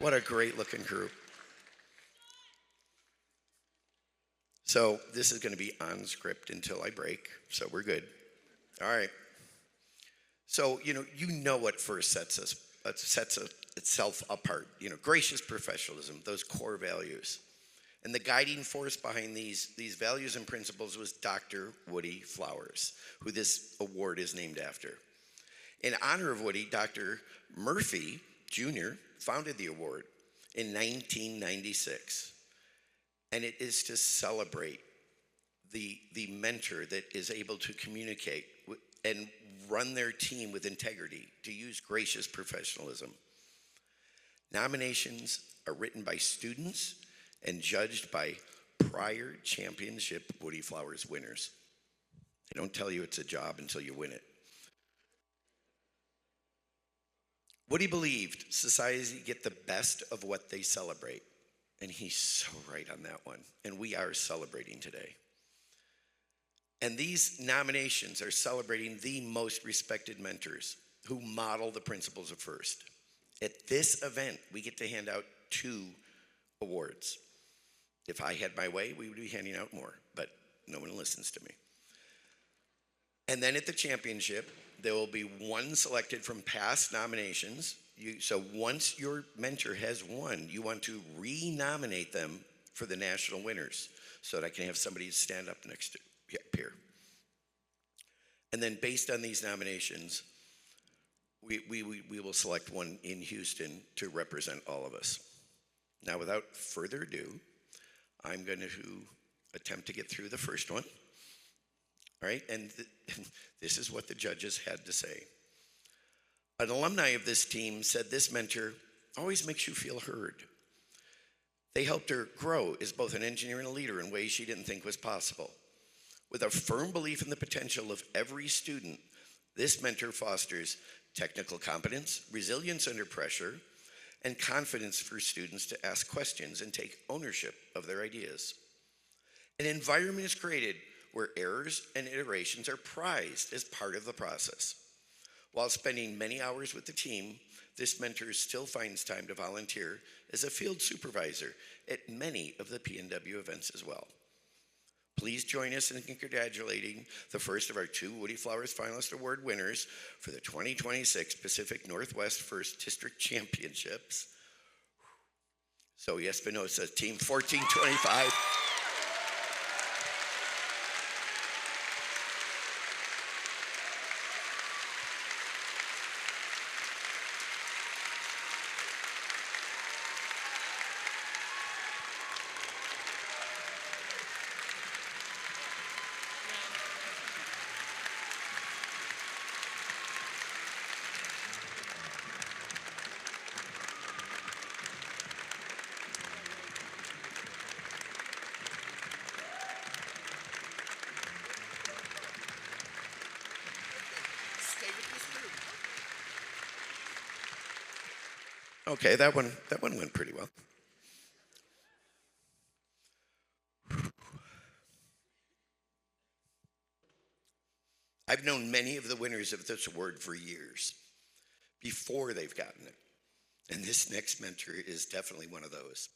What a great looking group. So this is going to be on script until I break, so we're good. All right. So you know what first itself apart. Gracious professionalism, those core values, and the guiding force behind these values and principles was Dr. Woody Flowers, who this award is named after. In honor of Woody, Dr. Murphy Jr. founded the award in 1996, and it is to celebrate the mentor that is able to communicate and run their team with integrity, to use gracious professionalism. Nominations are written by students and judged by prior championship Woody Flowers winners. They don't tell you it's a job until you win it. Woody believed society get the best of what they celebrate. And he's so right on that one. And we are celebrating today. And these nominations are celebrating the most respected mentors who model the principles of FIRST. At this event, we get to hand out 2 awards. If I had my way, we would be handing out more, but no one listens to me. And then at the championship, there will be 1 selected from past nominations. So once your mentor has won, you want to re-nominate them for the national winners so that I can have somebody stand up next to here. And then based on these nominations, we will select one in Houston to represent all of us. Now, without further ado, I'm going to attempt to get through the first one. All right, and this is what the judges had to say. An alumni of this team said this mentor always makes you feel heard. They helped her grow as both an engineer and a leader in ways she didn't think was possible. With a firm belief in the potential of every student, this mentor fosters technical competence, resilience under pressure, and confidence for students to ask questions and take ownership of their ideas. An environment is created where errors and iterations are prized as part of the process. While spending many hours with the team, this mentor still finds time to volunteer as a field supervisor at many of the PNW events as well. Please join us in congratulating the first of our 2 Woody Flowers Finalist Award winners for the 2026 Pacific Northwest First District Championships. Zoe Espinosa, Team 1425. Okay, that one went pretty well. I've known many of the winners of this award for years, before they've gotten it. And this next mentor is definitely one of those.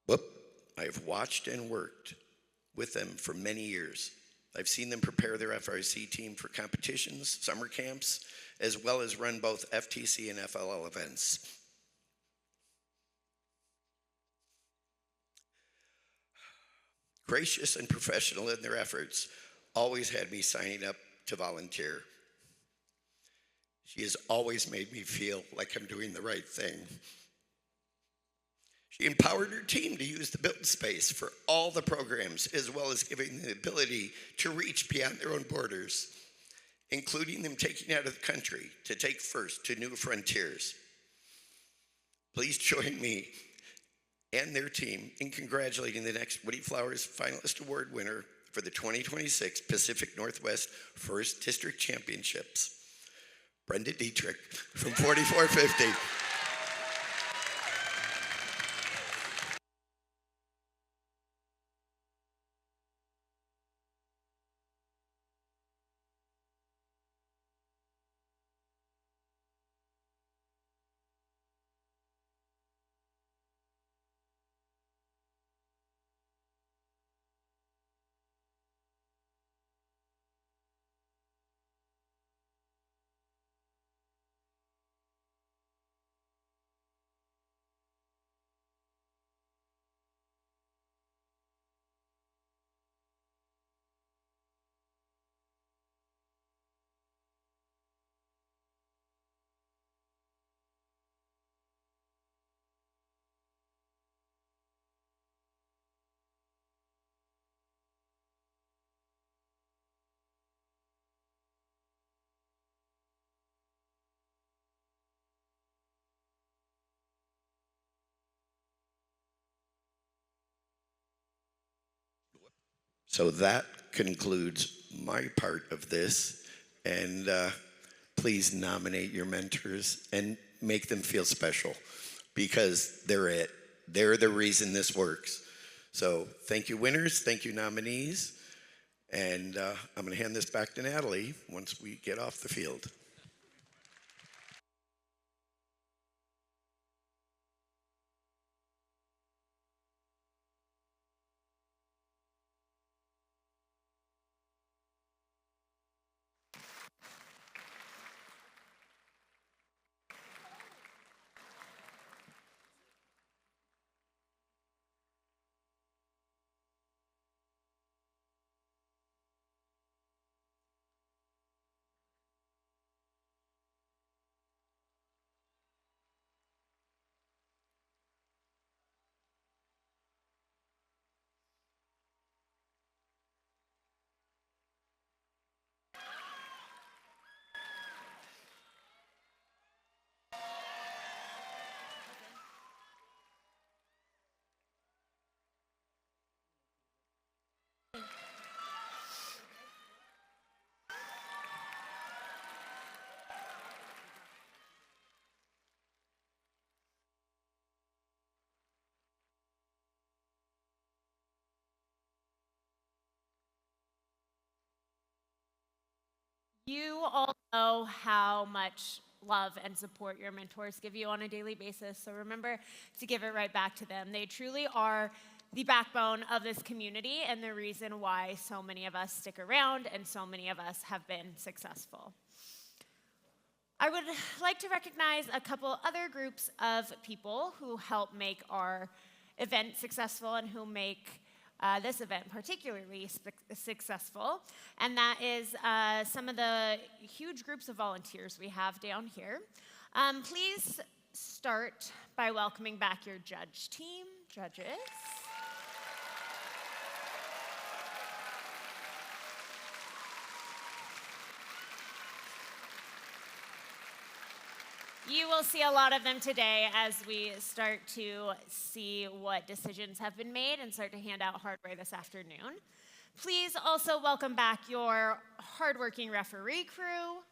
Whoop, I have watched and worked with them for many years. I've seen them prepare their FRC team for competitions, summer camps, as well as run both FTC and FLL events. Gracious and professional in their efforts, always had me signing up to volunteer. She has always made me feel like I'm doing the right thing. She empowered her team to use the built space for all the programs, as well as giving them the ability to reach beyond their own borders, including them taking out of the country to take FIRST to new frontiers. Please join me and their team in congratulating the next Woody Flowers Finalist Award winner for the 2026 Pacific Northwest First District Championships, Brenda Dietrich from 4450. So that concludes my part of this. And please nominate your mentors and make them feel special because they're it. They're the reason this works. So thank you, winners. Thank you, nominees. And I'm going to hand this back to Natalie once we get off the field. You all know how much love and support your mentors give you on a daily basis, so remember to give it right back to them. They truly are the backbone of this community and the reason why so many of us stick around and so many of us have been successful. I would like to recognize a couple other groups of people who help make our event successful and who make this event particularly successful, and that is some of the huge groups of volunteers we have down here. Please start by welcoming back your judge team, judges. You will see a lot of them today as we start to see what decisions have been made and start to hand out hardware this afternoon. Please also welcome back your hardworking referee crew.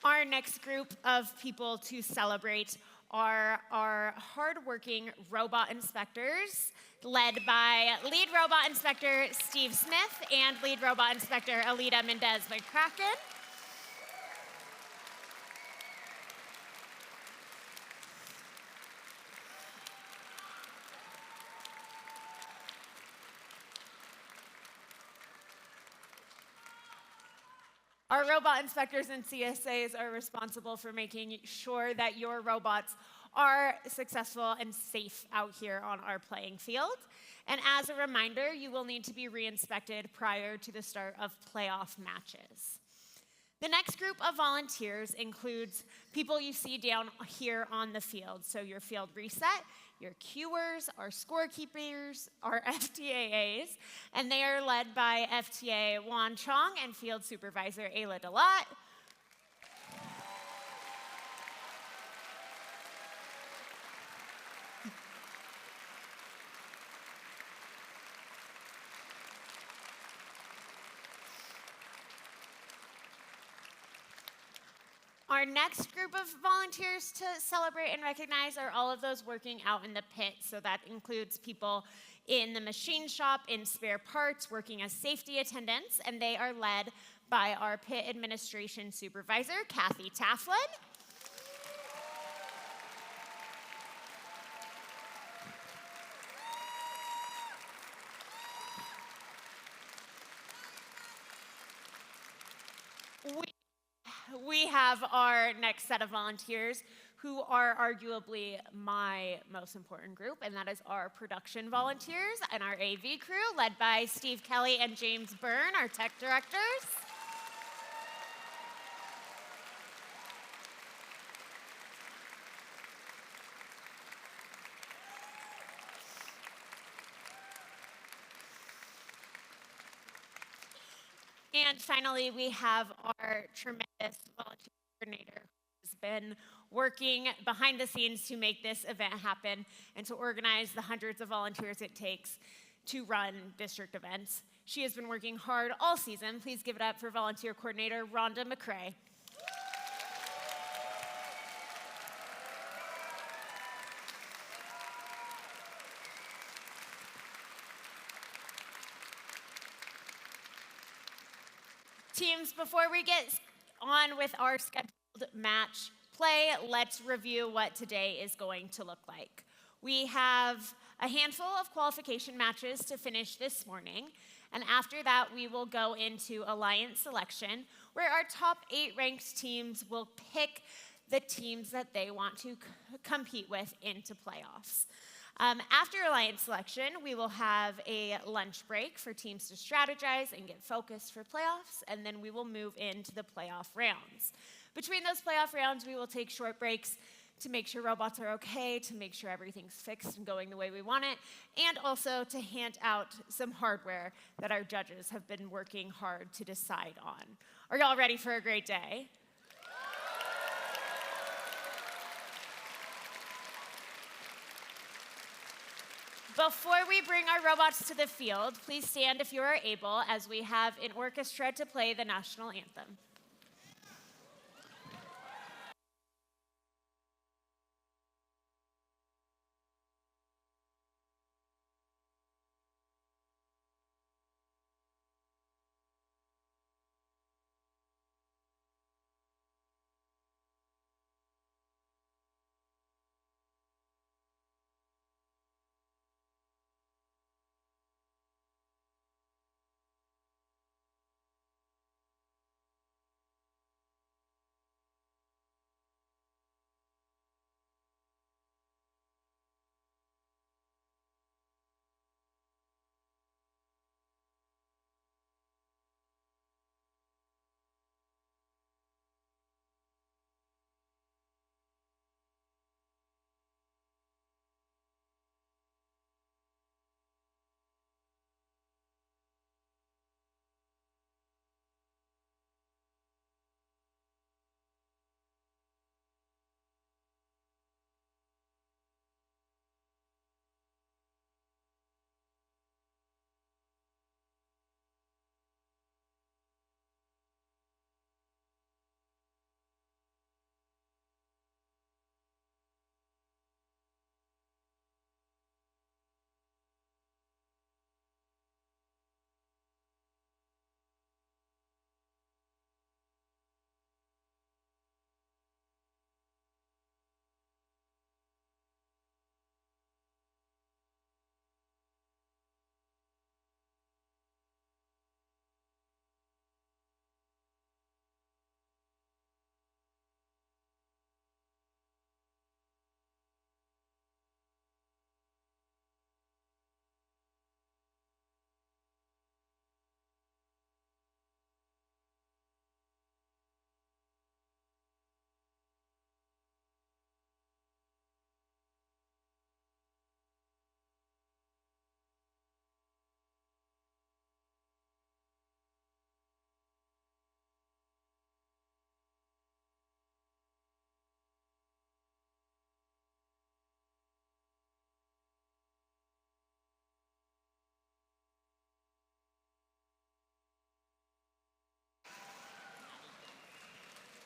Our next group of people to celebrate are our hardworking robot inspectors, led by lead robot inspector Steve Smith and lead robot inspector Alita Mendez McCracken. Our robot inspectors and CSAs are responsible for making sure that your robots are successful and safe out here on our playing field. And as a reminder, you will need to be re-inspected prior to the start of playoff matches. The next group of volunteers includes people you see down here on the field. So your field reset, your cuers, our scorekeepers, our FTAAs, and they are led by FTA Juan Chong and field supervisor Ayla Delat. Our next group of volunteers to celebrate and recognize are all of those working out in the pit. So that includes people in the machine shop, in spare parts, working as safety attendants, and they are led by our pit administration supervisor, Kathy Taflin. We have our next set of volunteers who are arguably my most important group, and that is our production volunteers and our AV crew, led by Steve Kelly and James Byrne, our tech directors. And finally, we have our tremendous volunteer coordinator who's been working behind the scenes to make this event happen and to organize the hundreds of volunteers it takes to run district events. She has been working hard all season. Please give it up for volunteer coordinator Rhonda McCrae. Teams, before we get on with our scheduled match play, let's review what today is going to look like. We have a handful of qualification matches to finish this morning, and after that, we will go into alliance selection, where our top 8 ranked teams will pick the teams that they want to compete with into playoffs. After alliance selection, we will have a lunch break for teams to strategize and get focused for playoffs, and then we will move into the playoff rounds. Between those playoff rounds, we will take short breaks to make sure robots are okay, to make sure everything's fixed and going the way we want it, and also to hand out some hardware that our judges have been working hard to decide on. Are y'all ready for a great day? Before we bring our robots to the field, please stand if you are able as we have an orchestra to play the national anthem.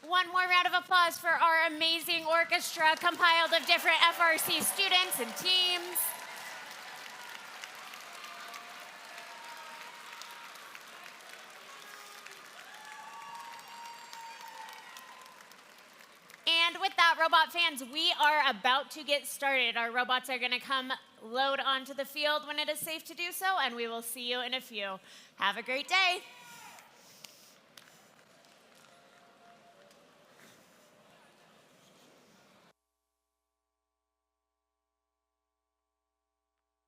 One more round of applause for our amazing orchestra compiled of different FRC students and teams. And with that, robot fans, we are about to get started. Our robots are going to come load onto the field when it is safe to do so, and we will see you in a few. Have a great day.